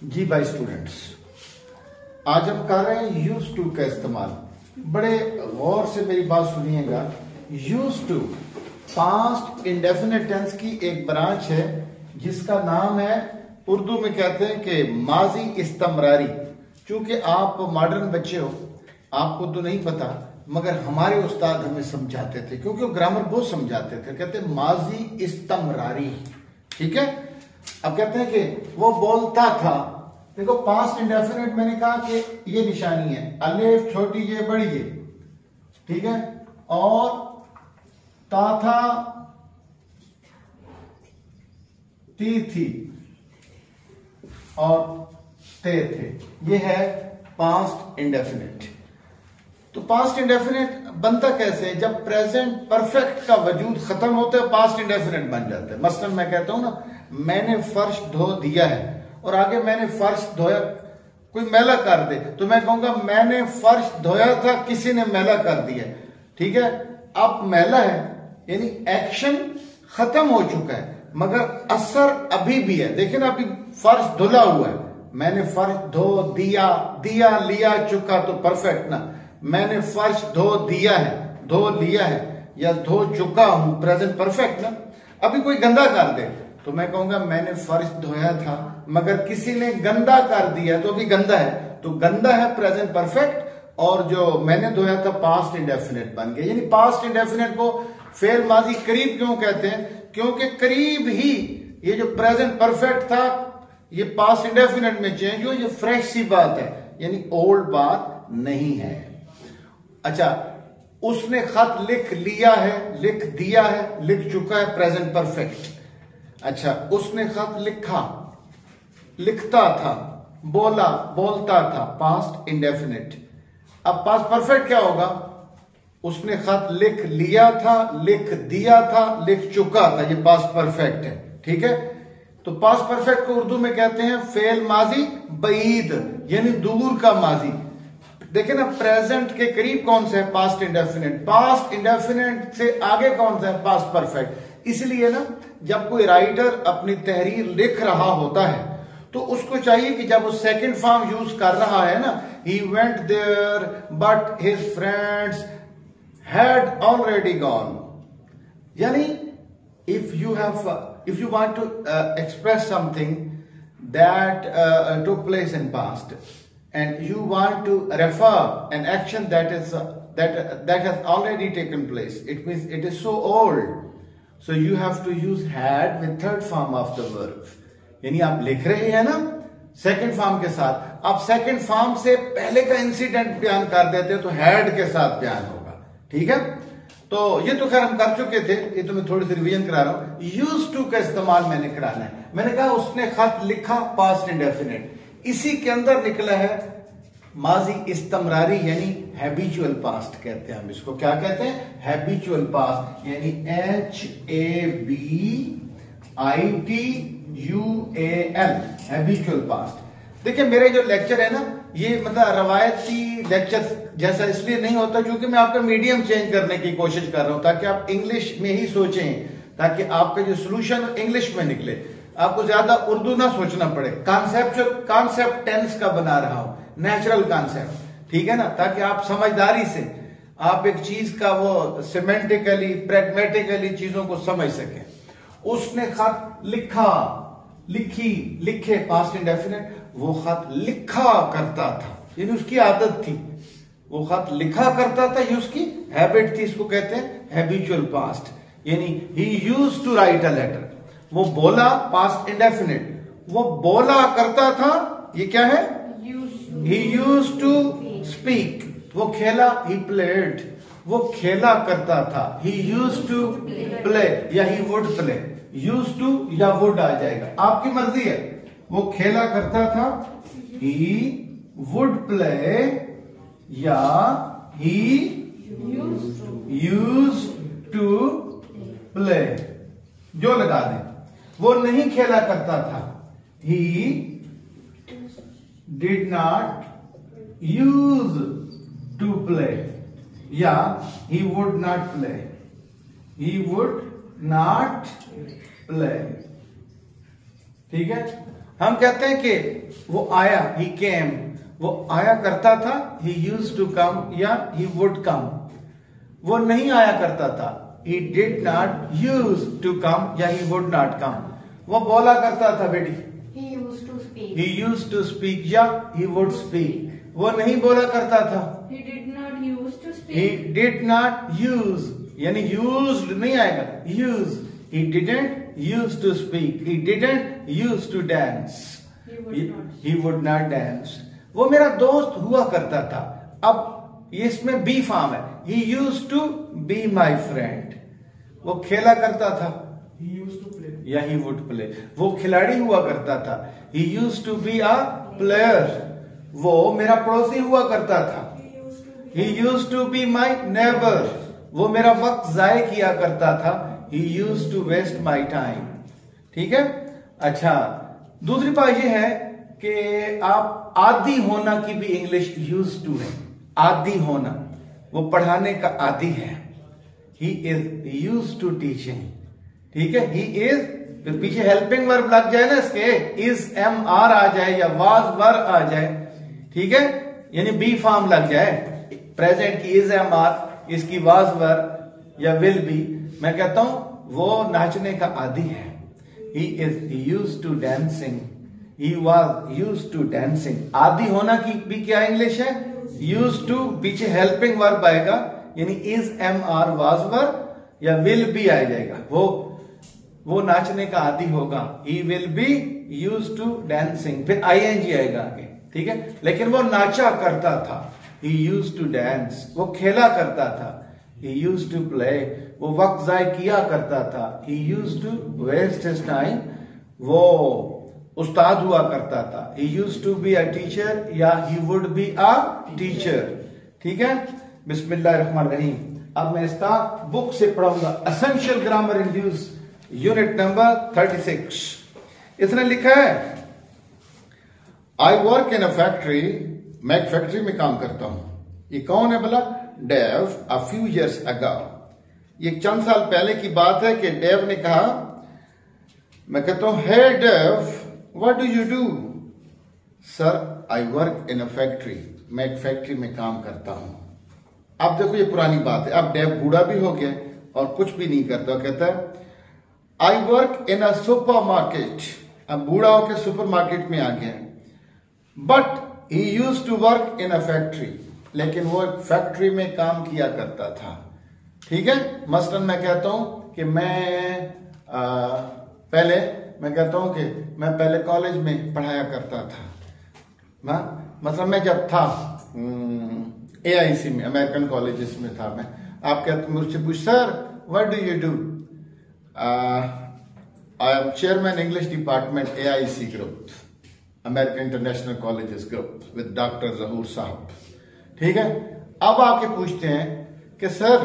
जी भाई स्टूडेंट्स, आज हम कर रहे हैं यूज टू का इस्तेमाल। बड़े गौर से मेरी बात सुनिएगा। Use to past indefinite tense की एक ब्रांच है जिसका नाम है, उर्दू में कहते हैं कि माजी इस्तमरारी। चूंकि आप मॉडर्न बच्चे हो, आपको तो नहीं पता, मगर हमारे उस्ताद हमें समझाते थे, क्योंकि वो ग्रामर बहुत समझाते थे। कहते हैं माजी इस्तमरारी, ठीक है। अब कहते हैं कि वो बोलता था। देखो पास्ट इंडेफिनिट मैंने कहा कि ये निशानी है, अलिफ छोटी ये बड़ी ये, ठीक है। और ता था, ती थी और ते थे। ये है पास्ट इंडेफिनिट। तो पास्ट इंडेफिनिट बनता कैसे है? जब प्रेजेंट परफेक्ट का वजूद खत्म होता है, पास्ट इंडेफिनिट बन जाता है। मसलन मैं कहता हूं ना, मैंने फर्श धो दिया है, और आगे मैंने फर्श धोया, कोई मैला कर दे तो मैं कहूंगा मैंने फर्श धोया था, किसी ने मैला कर दिया, ठीक है। अब मैला है यानी एक्शन खत्म हो चुका है, मगर असर अभी भी है। देखिए ना, अभी फर्श धुला हुआ है। मैंने फर्श धो दिया, दिया लिया चुका, तो परफेक्ट ना। मैंने फर्श धो दिया है, धो लिया है या धो चुका हूं, प्रेजेंट परफेक्ट ना। अभी कोई गंदा कर दे तो मैं कहूंगा मैंने फर्श धोया था, मगर किसी ने गंदा कर दिया तो अभी गंदा है, तो गंदा है प्रेजेंट परफेक्ट, और जो मैंने धोया था पास्ट इंडेफिनिट बन गया। यानी पास्ट इंडेफिनिट को फेल माजी करीब क्यों कहते हैं? क्योंकि करीब ही ये जो प्रेजेंट परफेक्ट था ये पास्ट इंडेफिनिट में चेंज हो। ये फ्रेश सी बात है, यानी ओल्ड बात नहीं है। अच्छा, उसने खत लिख लिया है, लिख दिया है, लिख चुका है, प्रेजेंट परफेक्ट। अच्छा, उसने खत लिखा, लिखता था, बोला, बोलता था, पास्ट इंडेफिनिट। अब पास्ट परफेक्ट क्या होगा? उसने खत लिख लिया था, लिख दिया था, लिख चुका था। ये पास्ट परफेक्ट है, ठीक है। तो पास्ट परफेक्ट को उर्दू में कहते हैं फेल माजी बईद, यानी दूर का माजी। देखिए ना, प्रेजेंट के करीब कौन सा है? Past indefinite. पास्ट इंडेफिनिट से आगे कौन सा है? Past perfect. इसलिए ना, जब कोई राइटर अपनी तहरीर लिख रहा होता है तो उसको चाहिए कि जब वो सेकंड फॉर्म यूज कर रहा है ना, he went there but his friends had already gone. यानी if you want to express something that took place in past, and you want to refer an action that has already taken place, it means it is so old, so you have to use had with third form of the verb. यानी आप लिख रहे हैं ना second form के साथ, आप second form से पहले का इंसिडेंट बयान कर देते तो हैड के साथ बयान होगा, ठीक है। तो ये तो खैर हम कर चुके थे, ये तो मैं थोड़ी सी रिवीजन करा रहा हूं। यूज टू का इस्तेमाल मैंने कराना है। मैंने कहा उसने खत लिखा, पास्ट इंडेफिनिट। इसी के अंदर निकला है माजी इस्तमरारी, यानी हैबिचुअल पास्ट कहते हैं हम इसको। क्या कहते हैं? हैबिचुअल पास्ट, यानी HABITUAL, हैबिचुअल पास्ट। देखिए मेरे जो लेक्चर है ना, ये मतलब रवायती लेक्चर जैसा इसलिए नहीं होता क्योंकि मैं आपका मीडियम चेंज करने की कोशिश कर रहा हूं, ताकि आप इंग्लिश में ही सोचें, ताकि आपका जो सोल्यूशन इंग्लिश में निकले, आपको ज्यादा उर्दू ना सोचना पड़े। कॉन्सेप्ट टेंस का बना रहा हूं, नेचुरल कॉन्सेप्ट, ठीक है ना, ताकि आप समझदारी से आप एक चीज का वो सिमेंटिकली प्रैग्मेटिकली चीजों को समझ सकें। उसने खत लिखा, लिखी, लिखे, पास्ट इंडेफिनिट। वो खत लिखा करता था, यानी उसकी आदत थी, वो खत लिखा करता था, ये उसकी हैबिट थी। इसको कहते हैं हैबिचुअल पास्ट, यानी he used to write a letter. वो बोला, पास्ट इंडेफिनिट, वो बोला करता था, ये क्या है? He used to speak. वो खेला, ही प्लेड, वो खेला करता था, ही यूज्ड टू प्ले या he would play. Used to या वुड आ जाएगा, आपकी मर्जी है। वो खेला करता था, ही वुड प्ले या ही यूज्ड टू प्ले, जो लगा दें। वो नहीं खेला करता था, he did not use to play या he would not play, he would not play, ठीक है। हम कहते हैं कि वो आया, he came, वो आया करता था, he used to come या he would come। वो नहीं आया करता था, he did not used to come या he would not come। वो बोला करता था बेटी, He used to speak। he used to speak या he would speak। वो नहीं बोला करता था, He did not use to speak। he did not use यानी used नहीं आएगा, use। he didn't used to speak, he didn't used to dance, he would not dance। वो मेरा दोस्त हुआ करता था। अब इसमें बी फॉर्म है, he used to be my friend। वो खेला करता था, He used to play। या he would play। वो खिलाड़ी हुआ करता था, he used to be a player। वो मेरा पड़ोसी हुआ करता था, he used to be my neighbor। वो मेरा वक्त जाय किया करता था, he used to waste my time। ठीक है। अच्छा, दूसरी बात यह है कि आप आदी होना की भी इंग्लिश used to है। आदी होना, वो पढ़ाने का आदी है, he is used to teaching। ठीक है, he is, फिर पीछे हेल्पिंग वर्ब लग जाए ना इसके, is am are आ जाए या was were आ जाए, ठीक है, यानी बी फॉर्म लग जाए, प्रेजेंट की is am are, इसकी was were या will be, मैं कहता हूं वो नाचने का आदी है। he is used to dancing, he was used to dancing। आदी होना की भी क्या इंग्लिश है, used to, पीछे हेल्पिंग वर्ब आएगा यानी is am are was were या will be आ जाएगा, वो नाचने का आदी होगा, he will be used to dancing, फिर ing आएगा आगे, ठीक है। लेकिन वो नाचा करता था, he used to dance। वो खेला करता था, he used to play। वो वक्त जाय किया करता था, he used to waste his time। वो उस्ताद हुआ करता था, he used to be a teacher या he would be a teacher। ठीक है, बिस्मिल्लाहिर्रहमानिर्रहीम। अब मैं इसका बुक से पढ़ाऊंगा, essential grammar in use, unit number 36। इसने लिखा है, I work in a factory, मैं एक फैक्ट्री में काम करता हूं। ये कौन है बोला, Dave, a few years ago. ये चंद साल पहले की बात है कि डेव ने कहा, मैं कहता हूं, hey Dave, what do you do? Sir, I work in a factory, मैं एक फैक्ट्री में काम करता हूं। अब देखो ये पुरानी बात है, अब डेव बूढ़ा भी हो गया और कुछ भी नहीं करता, कहता है I work in a super market. अब बूढ़ा होकर सुपर मार्केट में आ गया, but he used to work in a factory, लेकिन वो एक फैक्ट्री में काम किया करता था। ठीक है, मसलन मैं कहता हूं कि मैं कहता हूं कि मैं पहले कॉलेज में पढ़ाया करता था। मतलब मैं जब था AIC में, अमेरिकन कॉलेजेस में था मैं। आप कहते मुझसे पूछ, sir what do you do? I am chairman English department AIC group, American international colleges group with doctor Zahoor साहब। ठीक है, अब आके पूछते हैं कि सर,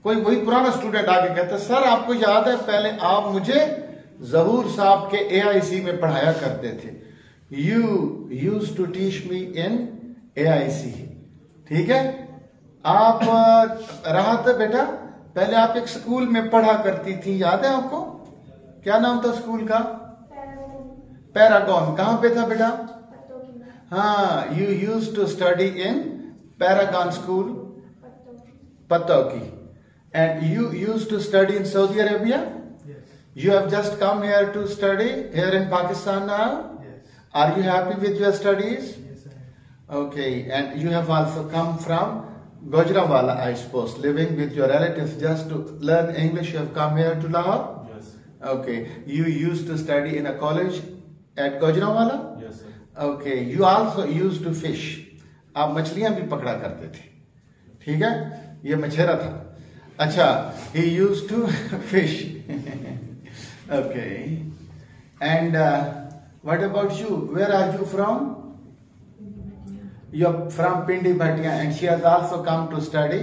कोई वही पुराना स्टूडेंट आके कहता है, सर आपको याद है पहले आप मुझे जहूर साहब के AIC में पढ़ाया करते थे, you used to teach me in AIC। ठीक है, आप रहा था बेटा, पहले आप एक स्कूल में पढ़ा करती थी, याद है आपको? क्या नाम था स्कूल का? पैरागॉन। कहां पे था बेटा? हाँ, you used to study in Paragon school, Pattoki. And you used to study in Saudi Arabia? You have just come here to study here in Pakistan now? Yes। Are you happy with your studies? Yes, I am। Okay, and you have also come from Gujranwala, I suppose, living with your relatives just to learn English. You have come here to Lahore? Yes, sir। Okay, you used to study in a college at Gujranwala? Yes, sir। Okay, you also used to fish. आप मछलियां भी पकड़ा करते थे। ठीक है, ये मछेरा था। अच्छा, he used to fish। Okay, and what about you? Where are you from? You're from Pindi Bhatia, and she has also come to study,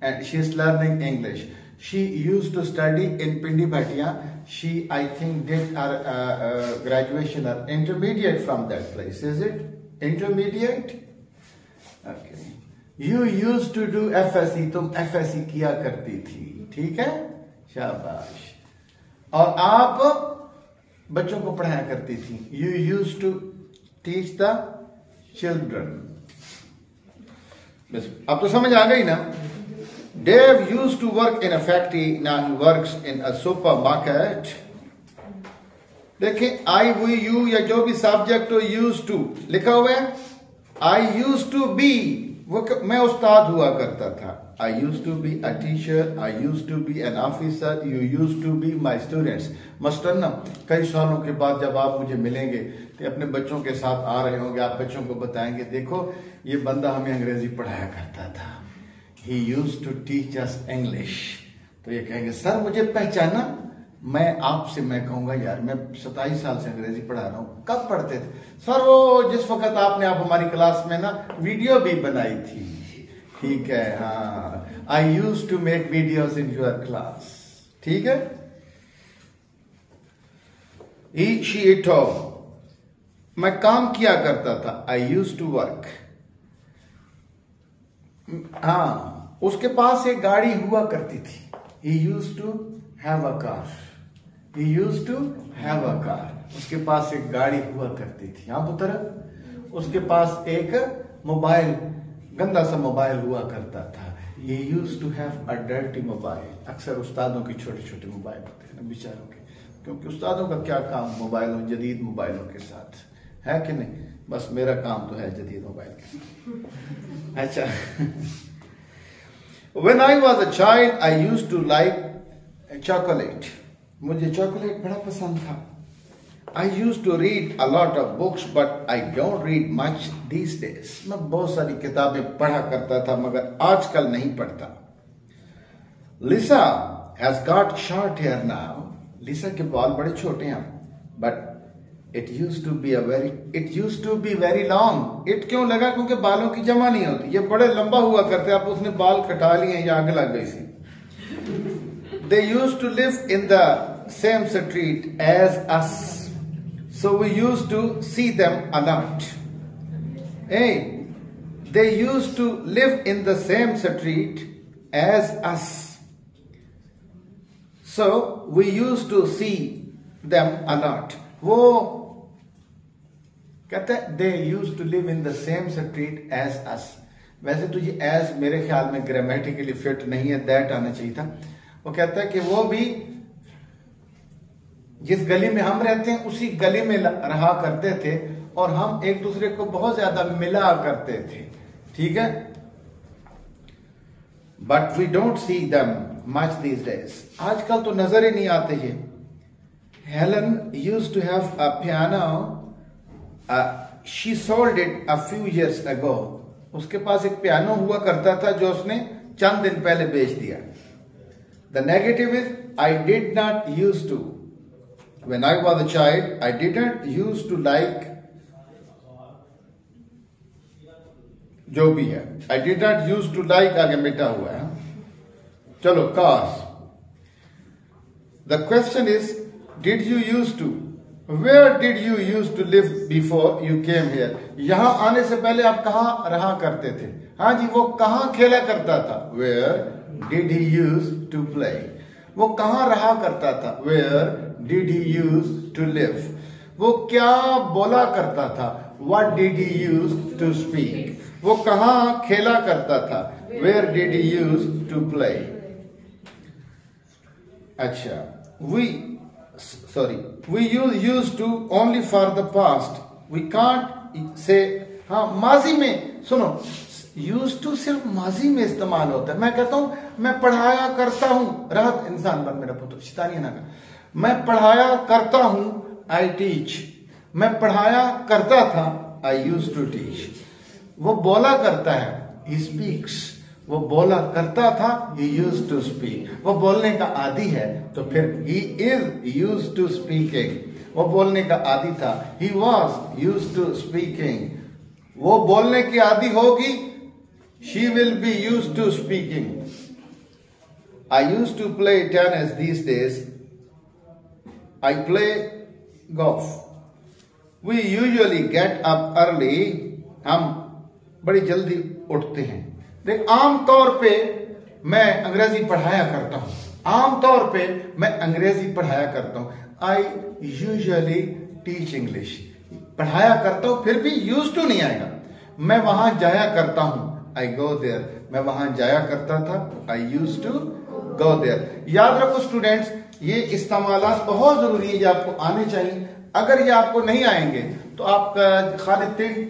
and she is learning English. She used to study in Pindi Bhatia. She, I think, did her graduation or intermediate from that place. Is it intermediate? Okay. You used to do FSC. तुम FSC किया करती थी, ठीक है, शाबाश। और आप बच्चों को पढ़ाया करती थी। You use to teach the children. बस अब तो समझ आ गई ना। Dave use to work in a factory, now he works in a super market. देखिए आई, वी, यू या जो भी सब्जेक्ट हो, यूज टू लिखा हुआ है। आई यूज टू बी, वो मैं उस्ताद हुआ करता था। I use to be a teacher, I use to be an officer, you use to be my students. मस्टर ना कई सालों के बाद जब आप मुझे मिलेंगे तो अपने बच्चों के साथ आ रहे होंगे, आप बच्चों को बताएंगे देखो ये बंदा हमें अंग्रेजी पढ़ाया करता था, he use to teach us English. तो ये कहेंगे सर मुझे पहचाना। मैं आपसे मैं कहूंगा यार मैं 27 साल से अंग्रेजी पढ़ा रहा हूं। कब पढ़ते थे सर? वो जिस वक्त आपने आप हमारी क्लास में ना वीडियो भी बनाई थी। ठीक है, हाँ, I use to make videos in your class. ठीक है। ही, शी, इट, मैं काम किया करता था। I use to work. हाँ, उसके पास एक गाड़ी हुआ करती थी। He use to have a car. He used to have a car. उसके पास एक गाड़ी हुआ करती थी। हाँ पुत्र, उसके पास एक मोबाइल, गंदा सा मोबाइल हुआ करता था। He used to have a dirty mobile. अक्सर उस्तादों की छोटे छोटे मोबाइल होते हैं ना बेचारों के, क्योंकि उस्तादों का क्या काम मोबाइलों, जदीद मोबाइलों के साथ, है कि नहीं? बस मेरा काम तो है जदीद मोबाइल के साथ। अच्छा। When I was a child, I used to like chocolate. मुझे चॉकलेट बड़ा पसंद था। I used to read a lot of books, but I don't read much these days. मैं बहुत सारी किताबें पढ़ा करता था मगर आजकल नहीं पढ़ता। Lisa has got short hair now. Lisa के बाल बड़े छोटे हैं, but it used to be very long. It क्यों लगा? क्योंकि बालों की जमा नहीं होती। ये बड़े लंबा हुआ करते, अब उसने बाल कटा लिए या आग लग गई सी। They used to live in the same street as us, so we used to see them a lot. Hey, they used to live in the same street as us, so we used to see them a lot. वो कहते हैं they used to live in the same street as us. वैसे तो ये as मेरे ख्याल में grammatically fit नहीं है, that आना चाहिए था। वो कहता है कि वो भी जिस गली में हम रहते हैं उसी गली में रहा करते थे और हम एक दूसरे को बहुत ज्यादा मिला करते थे। ठीक है। But we don't see them much these days. आजकल तो नजर ही नहीं आते ये। Helen used to have a piano, she sold it a few years ago. उसके पास एक पियानो हुआ करता था जो उसने चंद दिन पहले बेच दिया। The negative is I did not used to. When I was a child, I didn't used to like, जो भी है, I did not used to like आगे मिटा हुआ है। चलो cars. The question is, did you used to? Where did you used to live before you came here? यहां आने से पहले आप कहाँ रहा करते थे? हाँ जी, वो कहाँ खेला करता था? Where did he used to play? वो कहाँ रहा करता था? Where did he used to live? वो क्या बोला करता था? What did he used to speak? वो कहाँ खेला करता था? Where did he used to play? अच्छा, we use used to only for the past. We can't say, हाँ माजी में सुनो, यूज टू सिर्फ माजी में इस्तेमाल होता है। मैं कहता हूं मैं पढ़ाया करता हूं, राहत इंसान बन मेरा पुत्र, शैतानी ना कर। मैं पढ़ाया करता हूं, आई टीच। मैं पढ़ाया करता था, आई यूज टू टीच। वो बोला करता है, ही स्पीक्स। वो बोला करता था, ही यूज टू स्पीक। वो बोलने का आदी है तो फिर he is use to speaking. वो बोलने का आदी था, he was use to speaking. वो बोलने की आदी होगी, she will be used to speaking. I used to play tennis these days. I play golf. We usually get up early. हम बड़ी जल्दी उठते हैं। देख, आम तौर पे मैं अंग्रेजी पढ़ाया करता हूं। आमतौर पे मैं अंग्रेजी पढ़ाया करता हूं, आई यूजुअली टीच इंग्लिश, पढ़ाया करता हूं, फिर भी यूज टू नहीं आएगा। मैं वहां जाया करता हूं, आई गो देयर, मैं वहां जाया करता था, I use to go there. याद रखो स्टूडेंट्स, ये इस्तेमालात बहुत जरूरी है, ये आपको आने चाहिए। अगर ये आपको नहीं आएंगे तो आप खाली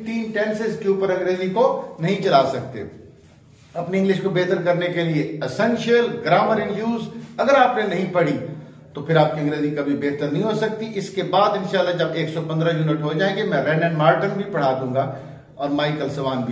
तीन टेंसेस के ऊपर अंग्रेजी को नहीं चला सकते। अपनी इंग्लिश को बेहतर करने के लिए एसेंशियल ग्रामर इन यूज अगर आपने नहीं पढ़ी तो फिर आपकी अंग्रेजी कभी बेहतर नहीं हो सकती। इसके बाद इंशाल्लाह जब 115 यूनिट हो जाएंगे मैं रैन एंड मार्टन भी पढ़ा दूंगा और माइकल सवान भी।